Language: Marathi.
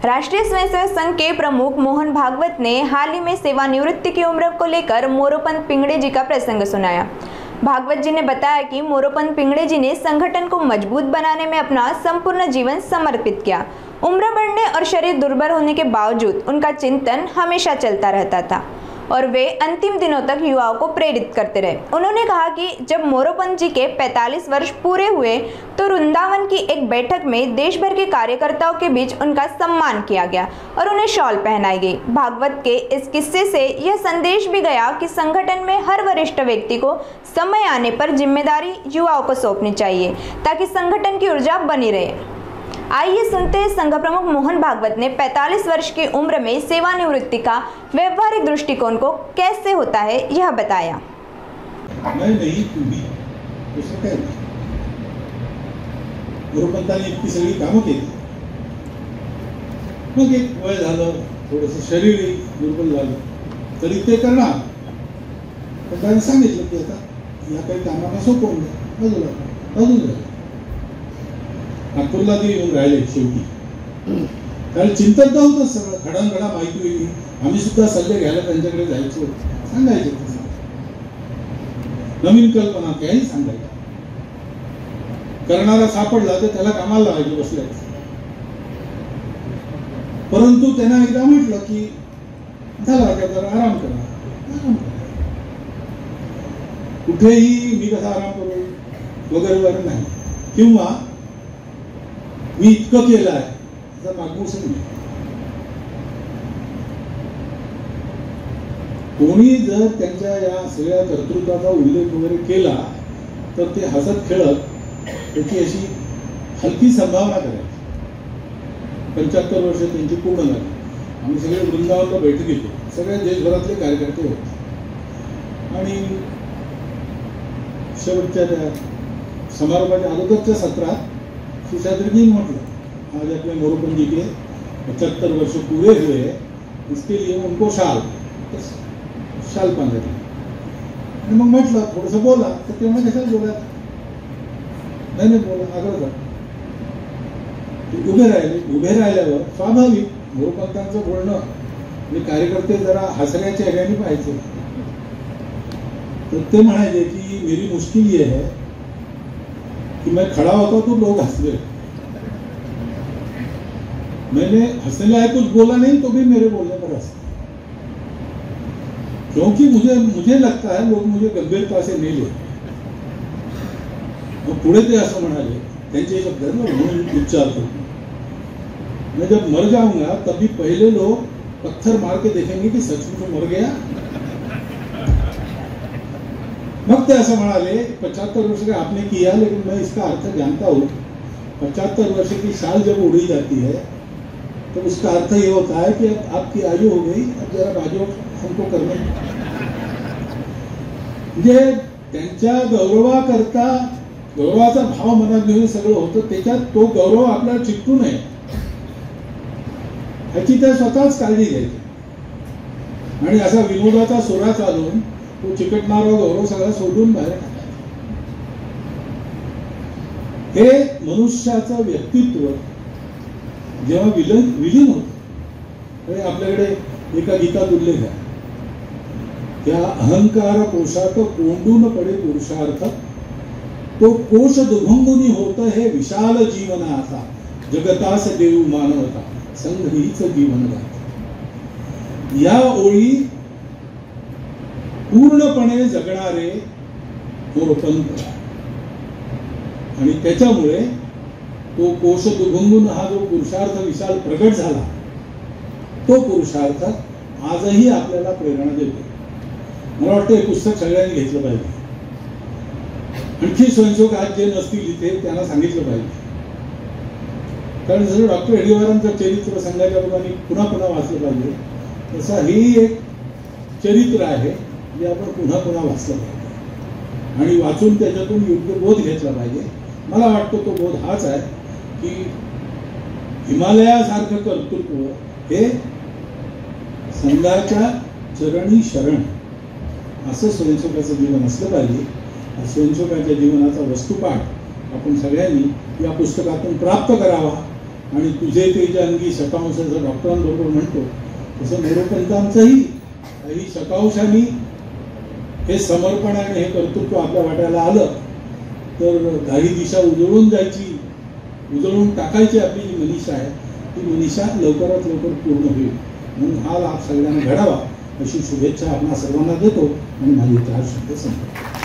राष्ट्रीय स्वयंसेवक संघ के प्रमुख मोहन भागवत ने हाल ही में सेवानिवृत्ति की उम्र को लेकर मोरोपंत पिंगड़े जी का प्रसंग सुनाया। भागवत जी ने बताया कि मोरोपंत पिंगड़े जी ने संगठन को मजबूत बनाने में अपना संपूर्ण जीवन समर्पित किया। उम्र बढ़ने और शरीर दुर्बल होने के बावजूद उनका चिंतन हमेशा चलता रहता था और वे अंतिम दिनों तक युवाओं को प्रेरित करते रहे। उन्होंने कहा कि जब मोरोपंत जी के 45 वर्ष पूरे हुए तो वृंदावन की एक बैठक में देश भर के कार्यकर्ताओं के बीच उनका सम्मान किया गया और उन्हें शॉल पहनाई गई। भागवत के इस किस्से से यह संदेश भी गया कि संगठन में हर वरिष्ठ व्यक्ति को समय आने पर जिम्मेदारी युवाओं को सौंपनी चाहिए ताकि संगठन की ऊर्जा बनी रहे। आइए सुनते हैं संघ प्रमुख मोहन भागवत ने 45 वर्ष की उम्र में सेवानिवृत्ति का व्यवहारिक दृष्टिकोण को कैसे होता है यह बताया। मैं नहीं तू भी दुसरं काय नाही। मोरोपंतांनी इतकी सगळी कामं केली, मग एक वय झालं, थोडंसं शरीरही दुर्बल झालं तरी ते करणार। पण त्यांनी सांगितलं की आता या काही कामांना सोपवून द्या, अजून झालं। नागपूरला ते येऊन राहिले शेवटी, कारण चिंतन तर होतं सगळं, खडानखडा माहिती होईल, आम्ही सुद्धा सल्ले घ्यायला त्यांच्याकडे जायचो, सांगायचे नवीन कल्पना काही सांगायचं। करणारा सापडला तर त्याला कामाला लावायचं बसल्याच। परंतु त्यांना एकदा म्हटलं की झाला का जरा आराम करा, कुठेही मी कसा आराम करू वगैरे नाही, किंवा मी इतकं केलं आहे त्याचा मागमूस नाही। कोणी जर त्यांच्या या सगळ्या कर्तृत्वाचा उल्लेख वगैरे केला तर ते हसत खेळत त्याची अशी हलकी संभावना करायची। 75 वर्ष त्यांची पूर्ण झाली, आम्ही सगळे वृंदावनला बैठक घेतो, सगळ्या देशभरातले कार्यकर्ते होते आणि शेवटच्या त्या समारोहाच्या अगोदरच्या सत्रात शेषाद्री म्हटलं आज अपने मोरोपंत जी के 75 वर्ष पूरे हुए, इसके लिए उनको शाल बांधली। आणि मग म्हटलं थोडंसं बोला, तर ते म्हणजे कशाला बोला, नाही बोला आग्रह कर। उभे राहिल्यावर स्वाभाविक मोरोपंतांचं बोलणं म्हणजे कार्यकर्ते जरा हसण्याच्या ह्याने पाहायचे, तर ते म्हणायचे की मेरी मुश्किल ये है कि मैं खड़ा होता तो लोग हंस रहे, मैंने हंसने लायक कुछ बोला नहीं तो भी मेरे बोलने पर हंसते, क्योंकि मुझे लगता है लोग मुझे गंभीरता से नहीं लेते। और पुढे ते असं म्हणाले, त्यांचे शब्द म्हणून उच्चारतो, मैं जब मर जाऊंगा तभी पहले लोग पत्थर मार के देखेंगे कि सचमुच मर गया। मग ते असं म्हणाले 75 वर्ष का आपने किया, लेकिन मैं इसका अर्थ जानता हूँ। 75 वर्ष की शाल जब उड़ी जाती है तो उसका अर्थ ये होता है कि अब आपकी आयु हो गई, अब जरा बाजू हमको करने। म्हणजे त्यांच्या गौरवाकरता गौरवाचा भाव मनात घेऊन सगळं होतं, त्याच्यात तो गौरव आपल्याला चिकटू नये ह्याची त्या स्वतःच काळजी घ्यायची आणि असा विनोदाचा सोरा चालून तो चिकटणारा गौरव सगळा सोडून बाहेर टाकायचा। हे मनुष्याचं व्यक्तित्व जेव्हा विलीन होतं, आपल्याकडे एका गीतात उल्लेख आहे, त्या अहंकार कोशात कोंडून पडे पुरुषार्थ, तो कोश दुभंगुनी होत हे विशाल जीवनाचा, जगतास देऊ मानवता संघ हीच जीवन गाथ। या ओळी पूर्णपणे जगणारे मोरोपंत आणि त्याच्यामुळे तो कोश दुभंगून हा जो पुरुषार्थ विशाल प्रगट झाला, तो पुरुषार्थ आजही आपल्याला प्रेरणा देतो। मला वाटतं हे पुस्तक सगळ्यांनी घेतलं पाहिजे। आणखी स्वयंसेवक आज जे नसतील इथे त्यांना सांगितलं पाहिजे, कारण जसं डॉक्टर हेडगेवारांचं चरित्र संघाच्या लोकांनी पुन्हा पुन्हा वाचलं पाहिजे, तसं हे एक चरित्र आहे जे आपण पुन्हा पुन्हा वाचलं पाहिजे आणि वाचून त्याच्यातून योग्य बोध घेतला पाहिजे। मला वाटतं तो बोध हाच आहे की हिमालयासारखं कर्तृत्व हे संघाच्या चरणी शरण असं स्वयंसेवकाचं जीवन असलं पाहिजे। स्वयंसेवकाच्या जीवनाचा वस्तुपाठ आपण सगळ्यांनी या पुस्तकातून प्राप्त करावा आणि तुझे तेज अंगी शकांशाचं डॉक्टरांबरोबर म्हणतो तसं मोरोपंतांचंही काही शकांशांनी हे समर्पण आणि हे कर्तृत्व आपल्या वाट्याला आलं तर दाही दिशा उजळून जायची, उजळून टाकायची आपली जी मनीषा आहे ती मनीषा लवकरात लवकर पूर्ण होईल. म्हणून हा लाभ सगळ्यांना घडावा अशी शुभेच्छा आपणा सर्वांना देतो आणि माझे 4 शब्द संपतो.